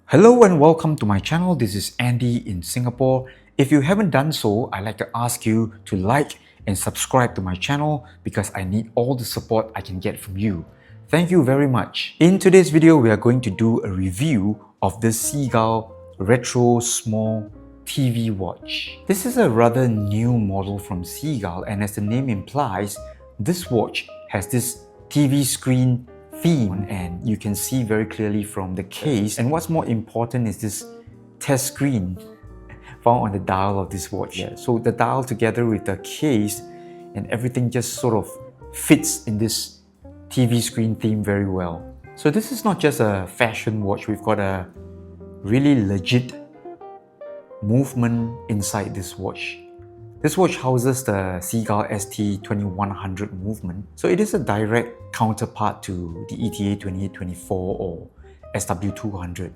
Hello and welcome to my channel. This is Andy in Singapore. If you haven't done so, I'd like to ask you to like and subscribe to my channel because I need all the support I can get from you. Thank you very much. In today's video, we are going to do a review of the Seagull Retro Small TV watch. This is a rather new model from Seagull, and as the name implies, this watch has this TV screen theme, and you can see very clearly from the case. And what's more important is this test screen found on the dial of this watch. So the dial together with the case and everything just sort of fits in this TV screen theme very well. So this is not just a fashion watch, we've got a really legit movement inside this watch. This watch houses the Seagull ST2100 movement, so it is a direct counterpart to the ETA 2824 or SW200.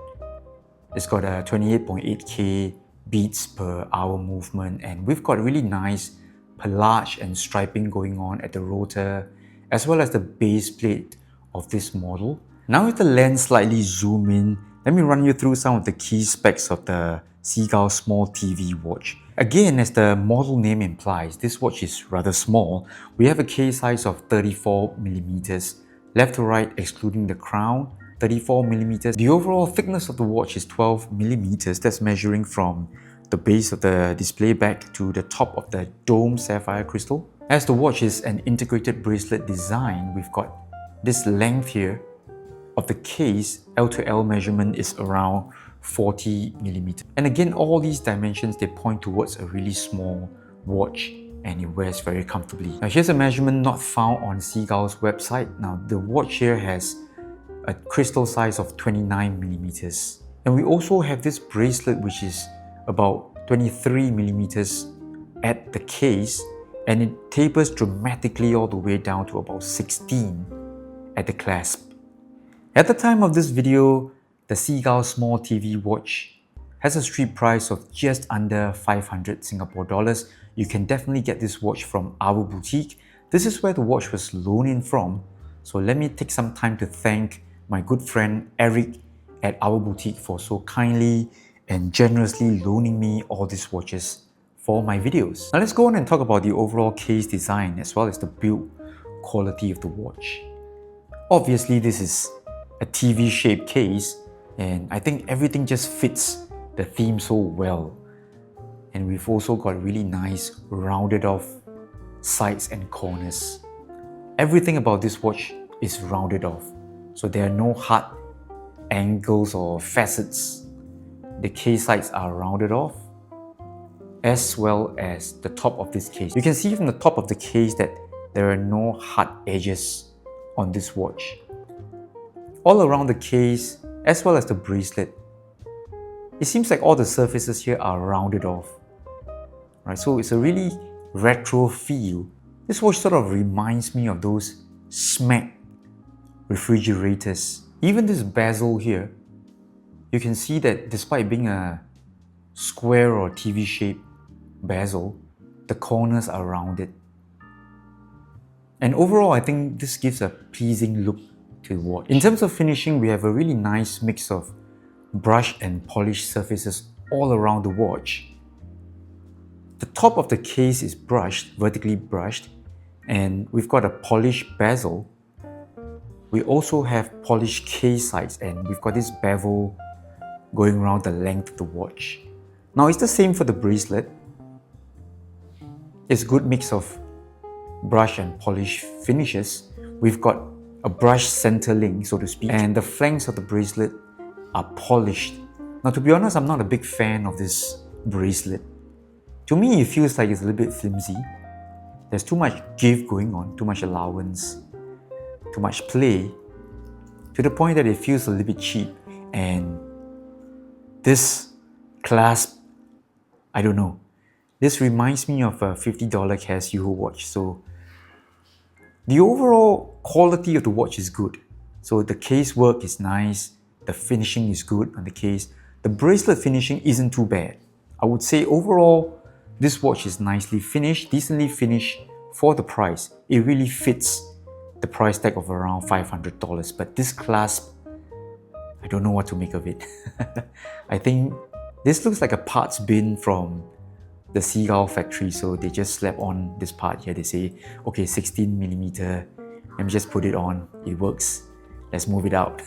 It's got a 28.8K beats per hour movement, and we've got really nice pelage and striping going on at the rotor as well as the base plate of this model. Now with the lens slightly zoom in, let me run you through some of the key specs of the Seagull Small TV watch. Again, as the model name implies, this watch is rather small. We have a case size of 34mm, left to right excluding the crown, 34mm. The overall thickness of the watch is 12mm, that's measuring from the base of the display back to the top of the dome sapphire crystal. As the watch is an integrated bracelet design, we've got this length here of the case. L to L measurement is around 40mm. And again, all these dimensions, they point towards a really small watch, and it wears very comfortably. Now here's a measurement not found on Seagull's website. Now the watch here has a crystal size of 29mm. And we also have this bracelet which is about 23mm at the case, and it tapers dramatically all the way down to about 16 at the clasp. At the time of this video, the Seagull Small TV watch has a street price of just under 500 Singapore dollars. You can definitely get this watch from our boutique. This is where the watch was loaned in from. So let me take some time to thank my good friend Eric at our boutique for so kindly and generously loaning me all these watches for my videos. Now let's go on and talk about the overall case design as well as the build quality of the watch. Obviously, this is a TV shaped case, and I think everything just fits the theme so well. And we've also got really nice rounded off sides and corners. Everything about this watch is rounded off, so there are no hard angles or facets. The case sides are rounded off, as well as the top of this case. You can see from the top of the case that there are no hard edges on this watch. All around the case, as well as the bracelet, it seems like all the surfaces here are rounded off. Right, so it's a really retro feel. This watch sort of reminds me of those SMAC refrigerators. Even this bezel here, you can see that despite being a square or TV shaped bezel, the corners are rounded. And overall, I think this gives a pleasing look to the watch. In terms of finishing, we have a really nice mix of brushed and polished surfaces all around the watch. The top of the case is brushed, vertically brushed, and we've got a polished bezel. We also have polished case sides, and we've got this bevel going around the length of the watch. Now it's the same for the bracelet. It's a good mix of brush and polish finishes. We've got a brushed center link, so to speak, and the flanks of the bracelet are polished. Now to be honest, I'm not a big fan of this bracelet. To me, it feels like it's a little bit flimsy. There's too much give going on, too much allowance, too much play, to the point that it feels a little bit cheap. And this clasp, I don't know. This reminds me of a $50 Casio watch. So the overall quality of the watch is good. So the case work is nice, the finishing is good on the case. The bracelet finishing isn't too bad. I would say overall, this watch is nicely finished, decently finished for the price. It really fits the price tag of around $500. But this clasp I don't know what to make of it. I think this looks like a parts bin from the Seagull factory, so they just slap on this part here. They say, okay, 16mm, let me just put it on, it works, let's move it out.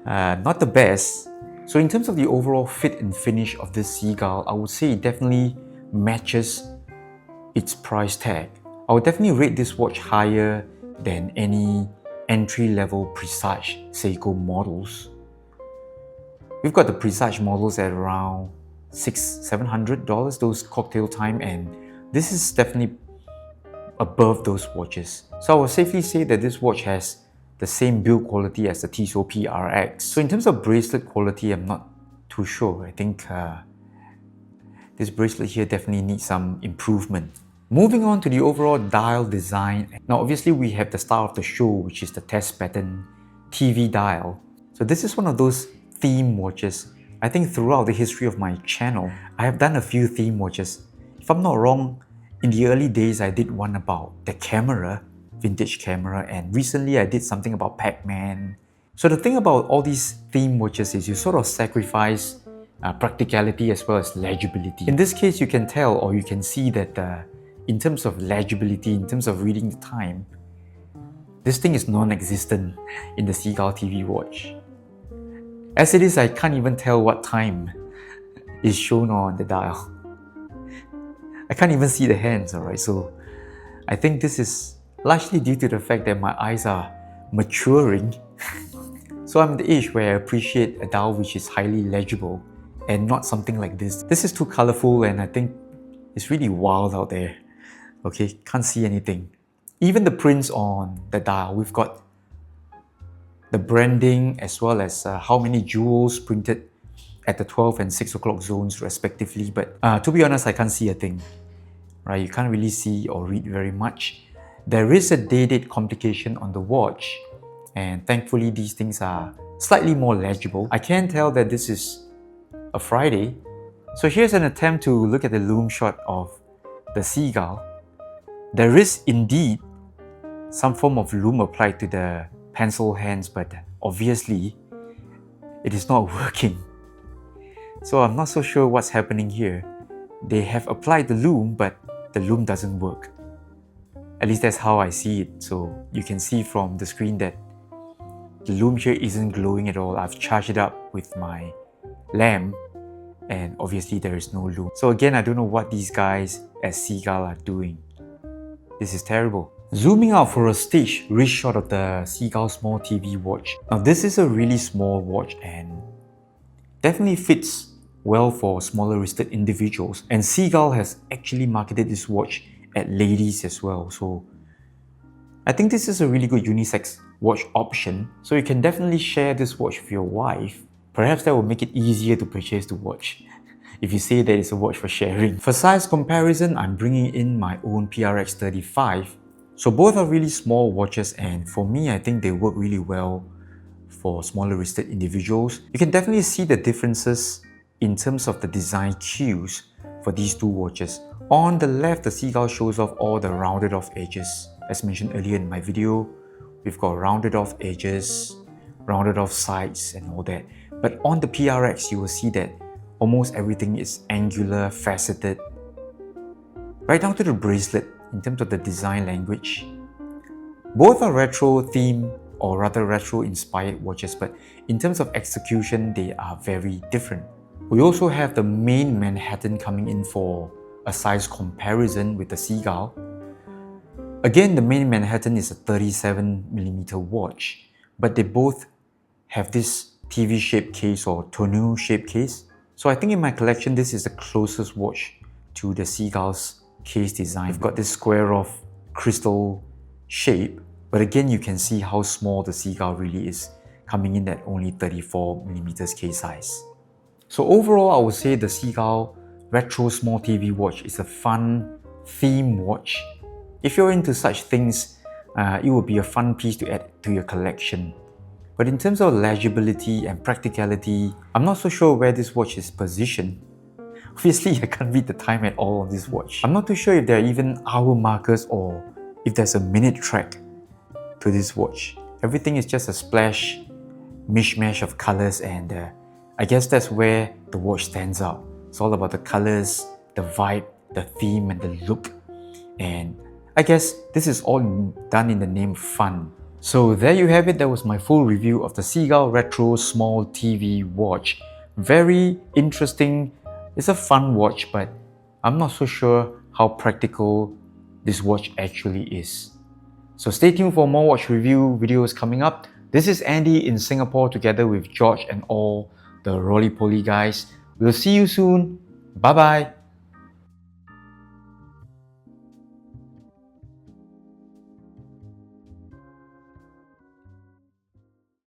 Not the best. So in terms of the overall fit and finish of this Seagull, I would say it definitely matches its price tag. I would definitely rate this watch higher than any entry-level Presage Seiko models. We've got the Presage models at around $600-700, those cocktail time, and this is definitely above those watches. So I would safely say that this watch has the same build quality as the Tissot PRX. So in terms of bracelet quality, I'm not too sure. I think this bracelet here definitely needs some improvement. Moving on to the overall dial design. Now obviously we have the star of the show, which is the test pattern TV dial. So this is one of those theme watches. I think throughout the history of my channel, I have done a few theme watches. If I'm not wrong, in the early days I did one about the camera, vintage camera, and recently I did something about Pac-Man. So the thing about all these theme watches is you sort of sacrifice practicality as well as legibility. In this case, you can tell or you can see that in terms of legibility, in terms of reading the time, this thing is non-existent in the Seagull TV watch. As it is, I can't even tell what time is shown on the dial. I can't even see the hands, alright? So I think this is largely due to the fact that my eyes are maturing. So I'm at the age where I appreciate a dial which is highly legible and not something like this. This is too colorful and I think it's really wild out there. Okay, can't see anything. Even the prints on the dial, we've got the branding as well as how many jewels printed at the 12 and 6 o'clock zones respectively. But to be honest, I can't see a thing. Right? You can't really see or read very much. There is a day-date complication on the watch, and thankfully these things are slightly more legible. I can tell that this is a Friday. So here's an attempt to look at the loom shot of the Seagull. There is indeed some form of loom applied to the pencil hands, but obviously it is not working. So I'm not so sure what's happening here. They have applied the loom, but the loom doesn't work. At least that's how I see it. So you can see from the screen that the loom here isn't glowing at all. I've charged it up with my lamp and obviously there is no loom. So again, I don't know what these guys at Seagull are doing. This is terrible. Zooming out for a stage wrist shot of the Seagull Small TV watch. Now this is a really small watch and definitely fits well for smaller wristed individuals. And Seagull has actually marketed this watch at ladies as well. So I think this is a really good unisex watch option. So you can definitely share this watch with your wife. Perhaps that will make it easier to purchase the watch if you say that it's a watch for sharing. For size comparison, I'm bringing in my own PRX 35. So both are really small watches and for me, I think they work really well for smaller wristed individuals. You can definitely see the differences in terms of the design cues for these two watches. On the left, the Seagull shows off all the rounded off edges. As mentioned earlier in my video, we've got rounded off edges, rounded off sides and all that. But on the PRX, you will see that almost everything is angular, faceted, right down to the bracelet in terms of the design language. Both are retro themed or rather retro inspired watches, but in terms of execution, they are very different. We also have the main Manhattan coming in for a size comparison with the Seagull. Again, the main Manhattan is a 37mm watch, but they both have this TV shaped case or tonneau shaped case. So I think in my collection, this is the closest watch to the Seagull's case design. I've got this square off crystal shape, but again, you can see how small the Seagull really is, coming in at only 34mm case size. So overall, I would say the Seagull Retro Small TV watch is a fun theme watch. If you're into such things, it would be a fun piece to add to your collection. But in terms of legibility and practicality, I'm not so sure where this watch is positioned. Obviously, I can't read the time at all on this watch. I'm not too sure if there are even hour markers or if there's a minute track to this watch. Everything is just a splash mishmash of colors, and I guess that's where the watch stands out. It's all about the colors, the vibe, the theme, and the look. And I guess this is all done in the name of fun. So there you have it. That was my full review of the Seagull Retro Small TV watch. Very interesting. It's a fun watch, but I'm not so sure how practical this watch actually is. So stay tuned for more watch review videos coming up. This is Andy in Singapore together with George and all the roly-poly guys. We'll see you soon. Bye bye.